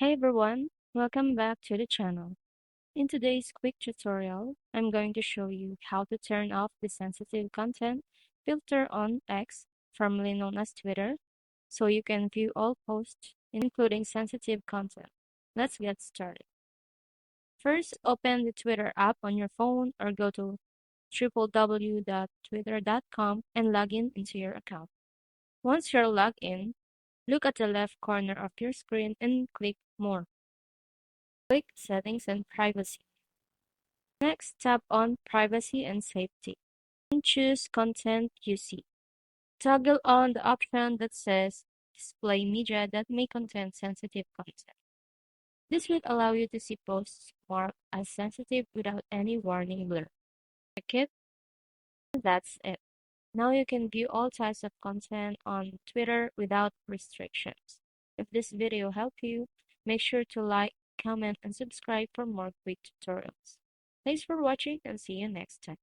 Hey everyone, welcome back to the channel. In today's quick tutorial, I'm going to show you how to turn off the sensitive content filter on X, formerly known as Twitter, so you can view all posts, including sensitive content. Let's get started. First, open the Twitter app on your phone or go to www.twitter.com and log in into your account. Once you're logged in, look at the left corner of your screen and click More. Click Settings and Privacy. Next, tap on Privacy and Safety and choose Content You See. Toggle on the option that says Display media that may contain sensitive content. This will allow you to see posts marked as sensitive without any warning blur. Click it, and that's it. Now you can view all types of content on Twitter without restrictions. If this video helped you, make sure to like, comment, and subscribe for more quick tutorials. Thanks for watching and see you next time.